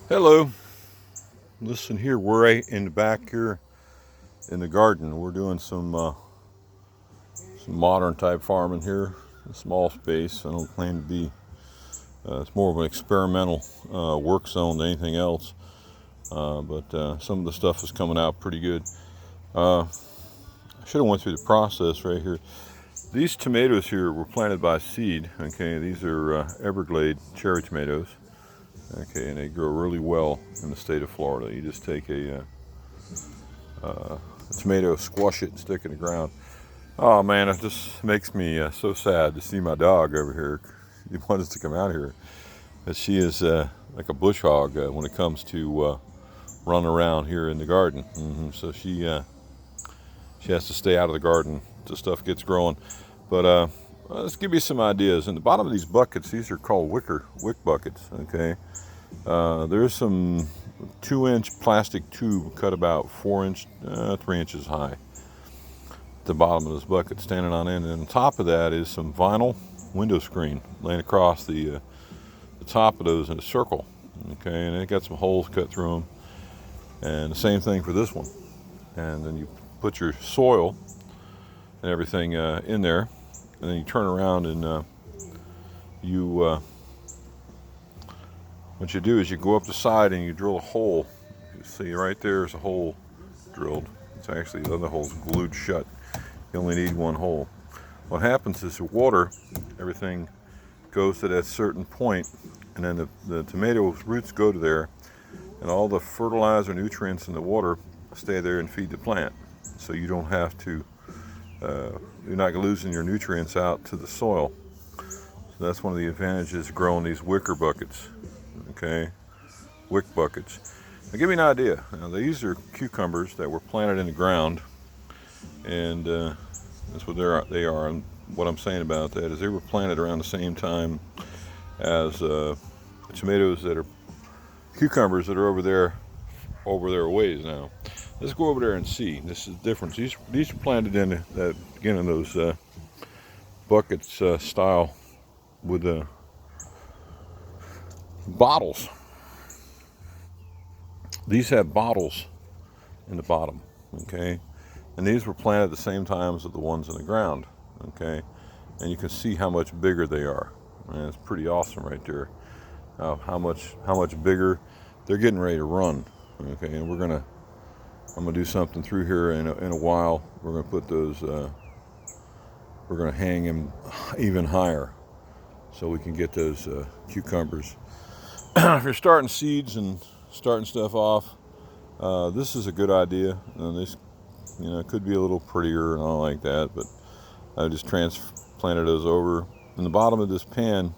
Hello. Listen here, we're right in the back here in the garden. We're doing some modern type farming here, a small space. I don't claim to be. It's more of an experimental work zone than anything else. But some of the stuff is coming out pretty good. I should have went through the process right here. These tomatoes here were planted by seed. Okay, these are Everglade cherry tomatoes. Okay, and they grow really well in the state of Florida. You just take a tomato, squash it, and stick it in the ground. Oh man, it just makes me so sad to see my dog over here. He wants to come out here, but she is like a bush hog when it comes to running around here in the garden. So she has to stay out of the garden till stuff gets growing. But let's give you some ideas. In the bottom of these buckets, these are called wick buckets. Okay, there's some 2-inch plastic tube cut about 3 inches high. The bottom of this bucket standing on end, and on top of that is some vinyl window screen laying across the top of those in a circle. Okay, and it got some holes cut through them, and the same thing for this one. And then you put your soil and everything in there, and then you turn around and what you do is you go up the side and you drill a hole. You see right there is a hole drilled. It's actually the other hole's glued shut. You only need one hole. What happens is the water, everything goes to that certain point, and then the tomato roots go to there, and all the fertilizer, nutrients in the water stay there and feed the plant. So you don't have to, you're not losing your nutrients out to the soil. So that's one of the advantages of growing these wicker buckets. Okay, wick buckets. Now give me an idea. Now these are cucumbers that were planted in the ground, and that's what they are. And what I'm saying about that is they were planted around the same time as tomatoes that are cucumbers that are over there a ways now. Let's go over there and see. This is the difference. These are planted in that again in those buckets style with bottles. These have bottles in the bottom. Okay, and these were planted at the same time as the ones in the ground. Okay, and you can see how much bigger they are. And it's pretty awesome right there. How much bigger. They're getting ready to run. Okay, and I'm gonna do something through here in a while. We're gonna put those. We're gonna hang them even higher, so we can get those cucumbers. If you're starting seeds and starting stuff off, this is a good idea. And this, it could be a little prettier and all like that, but I just transplanted those over. And the bottom of this pan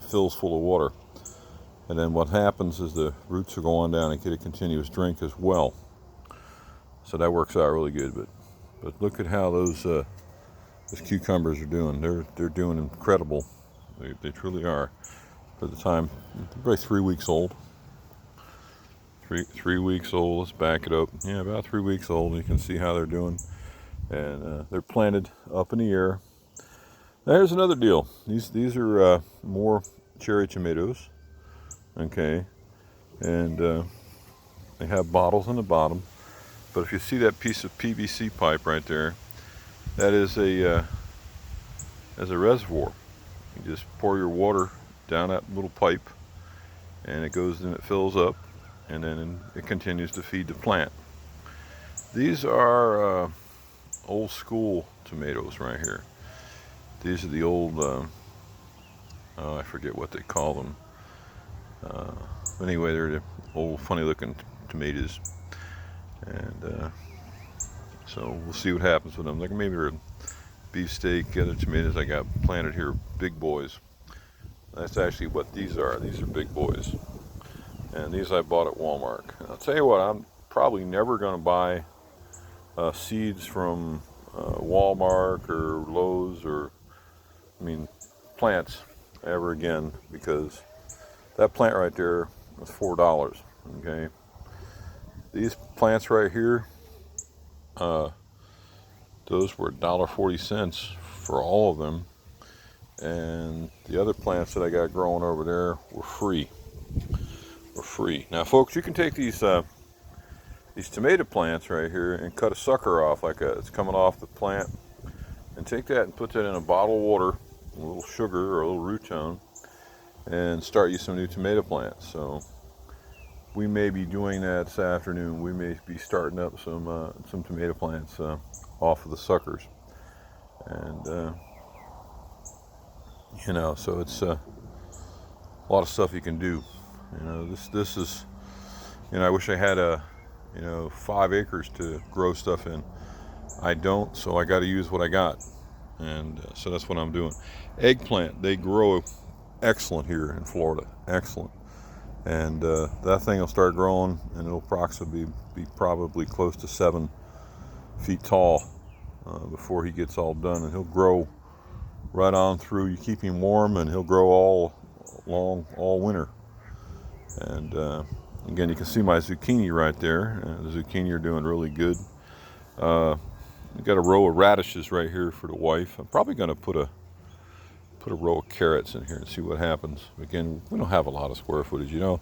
fills full of water. And then what happens is the roots will go on down and get a continuous drink as well. So that works out really good. But look at how those cucumbers are doing. They're doing incredible. They truly are. For the time, probably 3 weeks old. Three weeks old. Let's back it up. Yeah, about 3 weeks old. You can see how they're doing, and they're planted up in the air. Now, here's another deal. These are more cherry tomatoes. Okay, and they have bottles on the bottom. But if you see that piece of PVC pipe right there, that is a reservoir. You just pour your water down that little pipe, and it goes and it fills up, and then it continues to feed the plant. These are old school tomatoes right here. These are the old, I forget what they call them. Anyway, they're the old funny looking tomatoes, and so we'll see what happens with them. Like maybe they're beefsteak. Other tomatoes I got planted here, big boys. That's actually what these are. These are big boys, and these I bought at Walmart. And I'll tell you what, I'm probably never going to buy seeds from Walmart or Lowe's or plants ever again, because that plant right there was $4. Okay, these plants right here, those were $1.40 for all of them, and the other plants that I got growing over there were free. for free. Now, folks, you can take these tomato plants right here and cut a sucker off, it's coming off the plant, and take that and put that in a bottle of water, a little sugar or a little rutone, and start you some new tomato plants. So we may be doing that this afternoon. We may be starting up some tomato plants off of the suckers, and you know, so it's a lot of stuff you can do. You know, this is, you know, I wish I had 5 acres to grow stuff in. I don't, so I got to use what I got, and so that's what I'm doing. Eggplant, they grow excellent here in Florida, excellent, and that thing will start growing, and it'll approximately be probably close to 7 feet tall before he gets all done, and he'll grow right on through. You keep him warm, and he'll grow all winter. And again, you can see my zucchini right there. The zucchini are doing really good. We've got a row of radishes right here for the wife. I'm probably going to put a row of carrots in here and see what happens. Again, we don't have a lot of square footage. You know,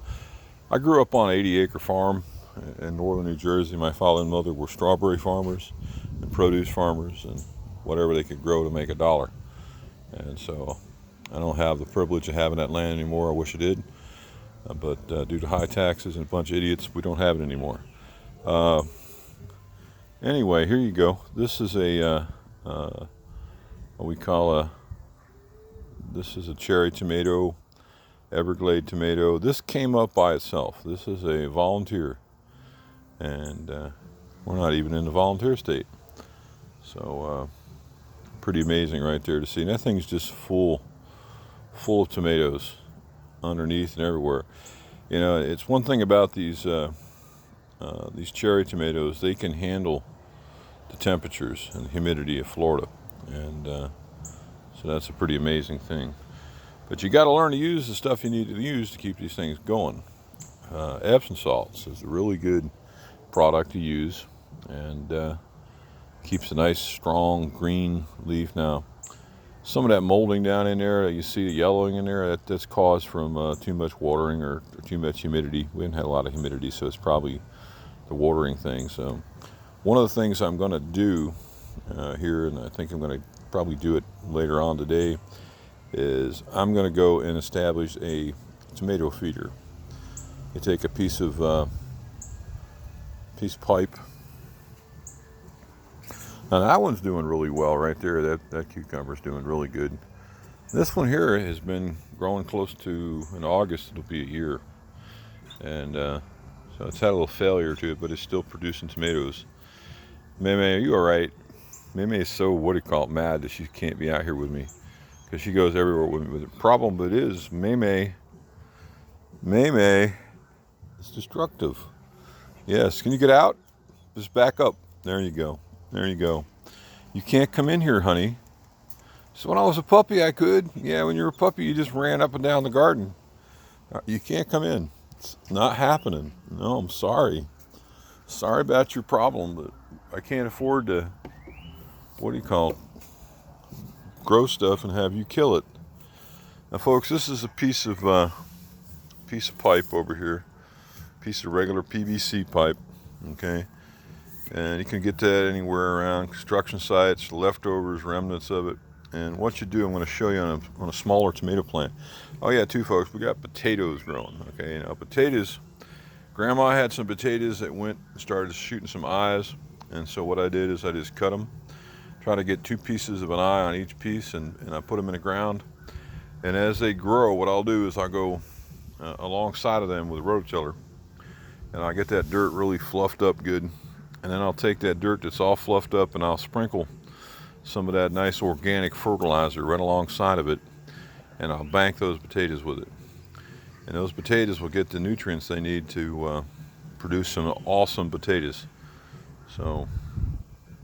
I grew up on an 80-acre farm in northern New Jersey. My father and mother were strawberry farmers and produce farmers and whatever they could grow to make $1. And so I don't have the privilege of having that land anymore. I wish I did. But due to high taxes and a bunch of idiots, we don't have it anymore. Anyway, here you go. This is what we call this is a cherry tomato, Everglade tomato. This came up by itself. This is a volunteer, and we're not even in the volunteer state. So pretty amazing right there to see. And that thing's just full of tomatoes underneath and everywhere. You know, it's one thing about these cherry tomatoes, they can handle the temperatures and the humidity of Florida, and so that's a pretty amazing thing. But you got to learn to use the stuff you need to use to keep these things going. Epsom salts is a really good product to use, and keeps a nice strong green leaf. Now, some of that molding down in there, you see the yellowing in there, that's caused from too much watering or too much humidity. We haven't had a lot of humidity, so it's probably the watering thing. So one of the things I'm going to do here, and I think I'm going to probably do it later on today, is I'm going to go and establish a tomato feeder. You take a piece of pipe. Now that one's doing really well right there. That cucumber's doing really good. This one here has been growing close to, in August it'll be a year. And so it's had a little failure to it, but it's still producing tomatoes. Meme, are you all right? Meme is so, mad that she can't be out here with me, because she goes everywhere with me. But the problem it is, Meme is destructive. Yes, can you get out? Just back up. There you go. There you go. You can't come in here, honey. So when I was a puppy, I could. Yeah, when you were a puppy, you just ran up and down the garden. You can't come in. It's not happening. No, I'm sorry. Sorry about your problem, but I can't afford to, grow stuff and have you kill it. Now, folks, this is a piece of pipe over here. Piece of regular PVC pipe, okay? And you can get that anywhere around construction sites, leftovers, remnants of it. And what you do, I'm going to show you on a smaller tomato plant. Oh yeah, too, folks, we got potatoes growing. Okay, now potatoes, Grandma had some potatoes that started shooting some eyes. And so what I did is I just cut them, try to get 2 pieces of an eye on each piece, and I put them in the ground. And as they grow, what I'll do is I'll go alongside of them with a rototiller, and I'll get that dirt really fluffed up good. And then I'll take that dirt that's all fluffed up and I'll sprinkle some of that nice organic fertilizer right alongside of it, and I'll bank those potatoes with it. And those potatoes will get the nutrients they need to produce some awesome potatoes. So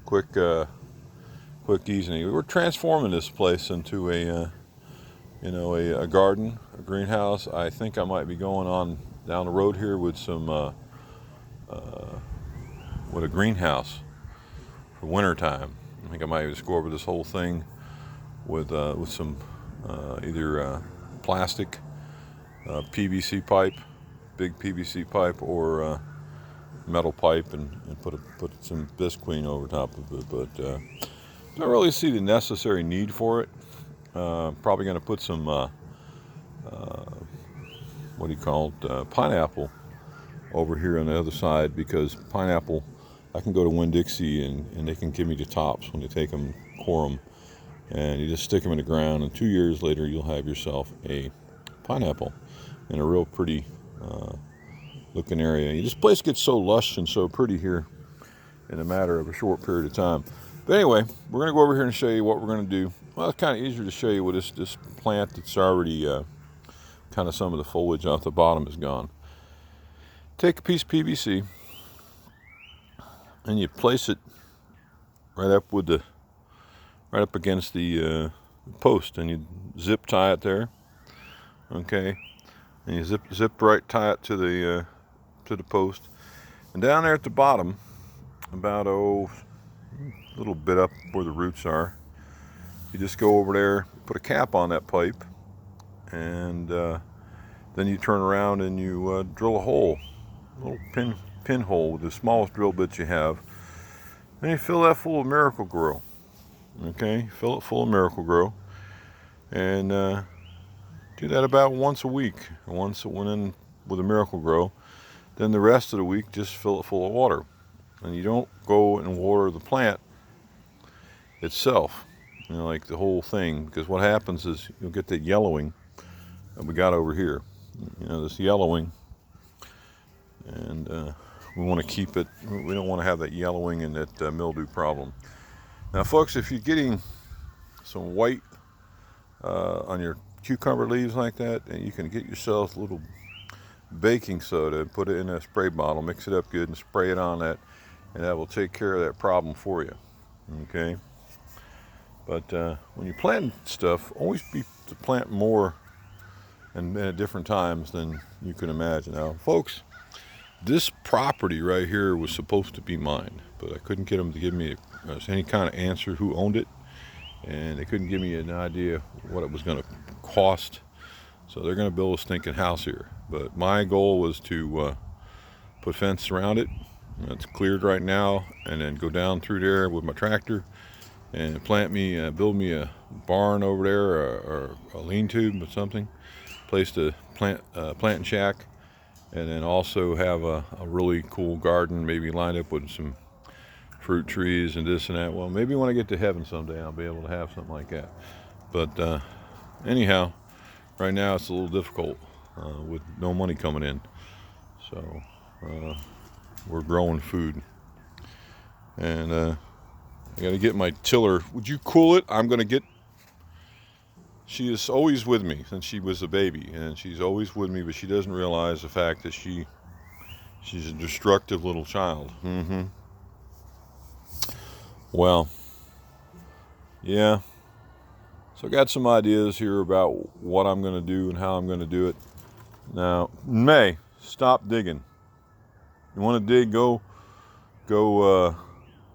quick, easy. We're transforming this place into a garden, a greenhouse. I think I might be going on down the road here with with a greenhouse for winter time. I think I might just go over this whole thing with some either plastic, PVC pipe, big PVC pipe or metal pipe and put some Visqueen over top of it. But I don't really see the necessary need for it. Probably going to put some what do you call it, pineapple over here on the other side, because pineapple, I can go to Winn-Dixie and they can give me the tops when they take them, core them, and you just stick them in the ground, and 2 years later you'll have yourself a pineapple in a real pretty looking area. This place gets so lush and so pretty here in a matter of a short period of time. But anyway, we're going to go over here and show you what we're going to do. Well, it's kind of easier to show you with this plant that's already kind of, some of the foliage off the bottom is gone. Take a piece of PVC and you place it right up against the post, and you zip tie it there. Okay, and you zip tie it to the post, and down there at the bottom, about a little bit up where the roots are, you just go over there, put a cap on that pipe, and then you turn around and you drill a hole, a little pinhole with the smallest drill bit you have, and you fill that full of Miracle-Gro. Okay, fill it full of Miracle-Gro, and do that about once a week. Once it went in with a Miracle-Gro, then the rest of the week just fill it full of water. And you don't go and water the plant itself, like the whole thing, because what happens is you'll get that yellowing that we got over here. This yellowing, and we want to keep it. We don't want to have that yellowing and that mildew problem. Now, folks, if you're getting some white on your cucumber leaves like that, and you can get yourself a little baking soda and put it in a spray bottle, mix it up good and spray it on that, and that will take care of that problem for you. Okay, but when you plant stuff, always be to plant more and at different times than you can imagine. Now, folks, this property right here was supposed to be mine, but I couldn't get them to give me any kind of answer who owned it, and they couldn't give me an idea what it was going to cost. So they're going to build a stinking house here. But my goal was to put fence around it. It's cleared right now, and then go down through there with my tractor and build me a barn over there, or a lean-to or something, place to plant and shack, and then also have a really cool garden, maybe lined up with some fruit trees and this and that. Well, maybe when I get to heaven someday, I'll be able to have something like that. But anyhow, right now it's a little difficult with no money coming in. So we're growing food, and I got to get my tiller. Would you cool it? She is always with me since she was a baby, and she's always with me, but she doesn't realize the fact that she's a destructive little child. Well, yeah. So I got some ideas here about what I'm going to do and how I'm going to do it. Now, May, stop digging. You want to dig, go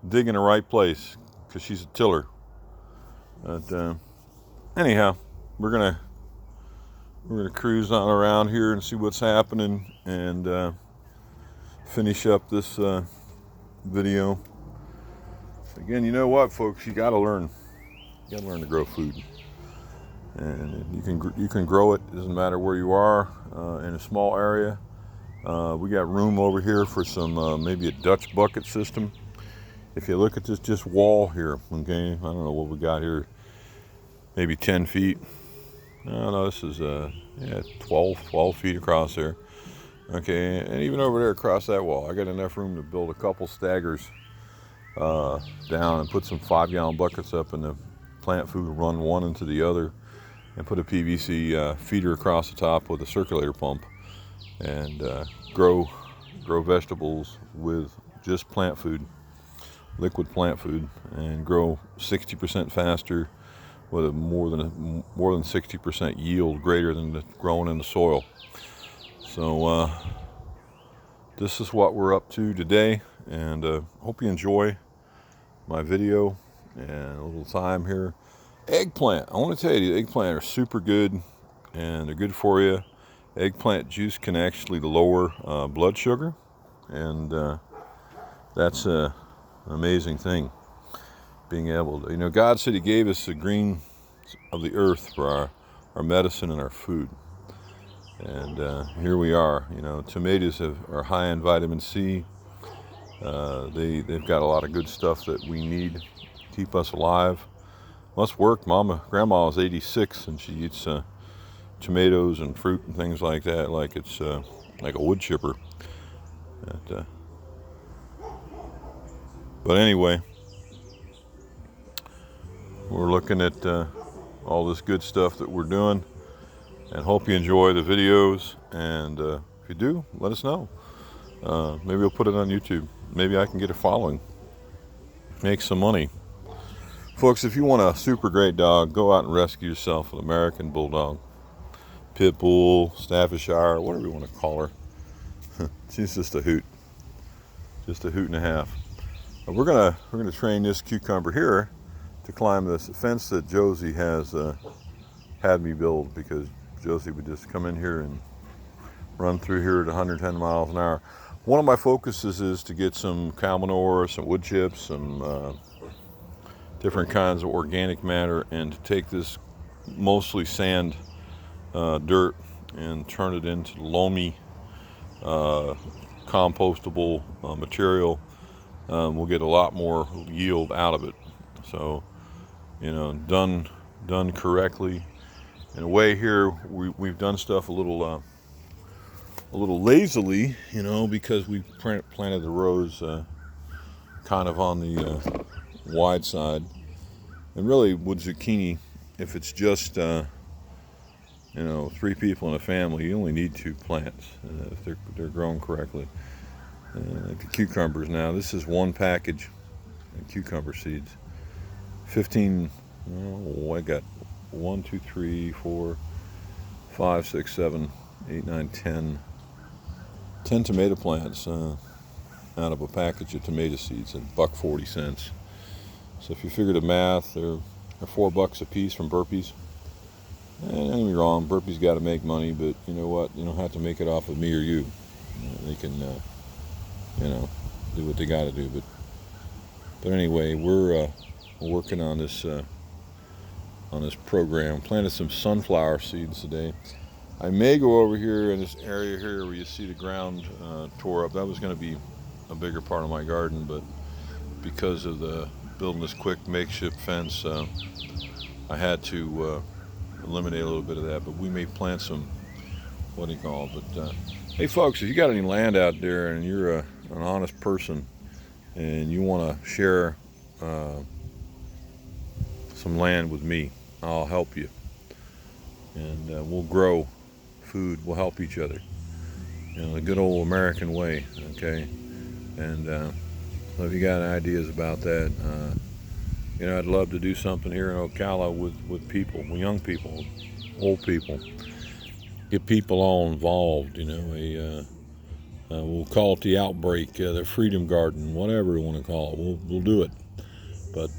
dig in the right place, because she's a tiller. But anyhow, we're gonna cruise on around here and see what's happening, and finish up this video. Again, you know what, folks? You gotta learn. You gotta learn to grow food, and you can grow it. Doesn't matter where you are in a small area. We got room over here for some maybe a Dutch bucket system. If you look at this just wall here, okay, I don't know what we got here, maybe 10 feet. No, this is 12 feet across there. Okay, and even over there across that wall, I got enough room to build a couple staggers down and put some 5-gallon buckets up, and the plant food will run one into the other, and put a PVC feeder across the top with a circulator pump, and grow vegetables with just plant food, liquid plant food, and grow 60% faster with a more than 60% yield, greater than the growing in the soil. So this is what we're up to today, and hope you enjoy my video and a little time here. Eggplant, I want to tell you, the eggplant are super good, and they're good for you, Eggplant juice can actually lower blood sugar, and that's an amazing thing. Being able to, God said He gave us the green of the earth for our medicine and our food. And here we are. Tomatoes are high in vitamin C. They've got a lot of good stuff that we need to keep us alive. Must work. Grandma is 86, and she eats tomatoes and fruit and things like that, like it's like a wood chipper. But anyway, we're looking at all this good stuff that we're doing, and hope you enjoy the videos. And if you do, let us know. Maybe we'll put it on YouTube. Maybe I can get a following, make some money. Folks, if you want a super great dog, go out and rescue yourself an American Bulldog, Pit Bull, Staffordshire, whatever you want to call her. She's just a hoot and a half. We're gonna train this cucumber here to climb this fence that Josie has had me build, because Josie would just come in here and run through here at 110 miles an hour. One of my focuses is to get some cow manure, some wood chips, some different kinds of organic matter, and to take this mostly sand dirt and turn it into loamy compostable material. We'll get a lot more yield out of it. So, done correctly. In a way, here we've done stuff a little lazily, because we planted the rows kind of on the wide side. And really, with zucchini, if it's just 3 people in a family, you only need 2 plants if they're grown correctly. Like the cucumbers now, this is 1 package of cucumber seeds. 15. I got 1, 2, 3, 4, 5, 6, 7, 8, 9, 10 tomato plants out of a package of tomato seeds at $1.40. So if you figure the math, they're $4 a piece from Burpees. And don't get me wrong, Burpees got to make money, but you know what? You don't have to make it off of me or you. They can, do what they got to do. But anyway, we're working on this program. Planted some sunflower seeds today. I may go over here in this area here where you see the ground tore up. That was going to be a bigger part of my garden, but because of the building this quick makeshift fence, I had to eliminate a little bit of that. But we may plant some, But hey folks, if you got any land out there and you're an honest person and you want to share some land with me, I'll help you, and we'll grow food. We'll help each other, the good old American way. Okay, and so if you got ideas about that, I'd love to do something here in Ocala with people, with young people, old people, get people all involved. We'll call it the outbreak, the Freedom Garden, whatever you want to call it. We'll do it, but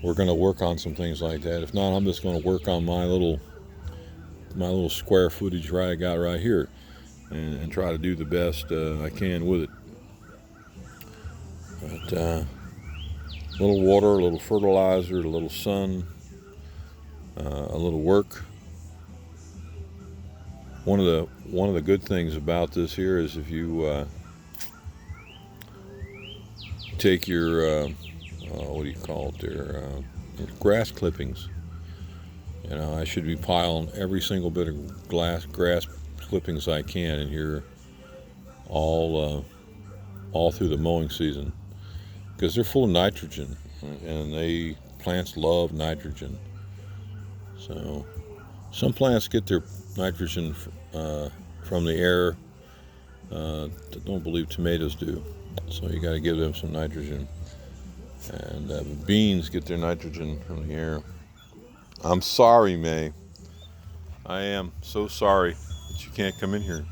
we're going to work on some things like that. If not, I'm just going to work on my little square footage I got right here, and try to do the best I can with it. But a little water, a little fertilizer, a little sun, a little work. One of the good things about this here is if you take your what do you call it there, grass clippings. I should be piling every single bit of grass clippings I can in here all through the mowing season, because they're full of nitrogen, and plants love nitrogen. So some plants get their nitrogen from the air. Don't believe tomatoes do, so you got to give them some nitrogen. And beans get their nitrogen from the air. I'm sorry, May. I am so sorry that you can't come in here.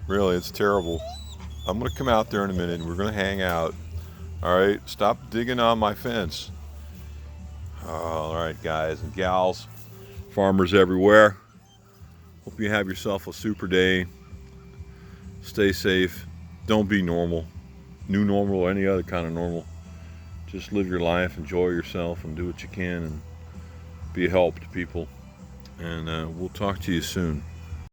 Really, it's terrible. I'm going to come out there in a minute and we're going to hang out. All right, stop digging on my fence. All right, guys and gals, farmers everywhere. Hope you have yourself a super day. Stay safe. Don't be normal. New normal or any other kind of normal. Just live your life, enjoy yourself, and do what you can, and be a help to people. And we'll talk to you soon.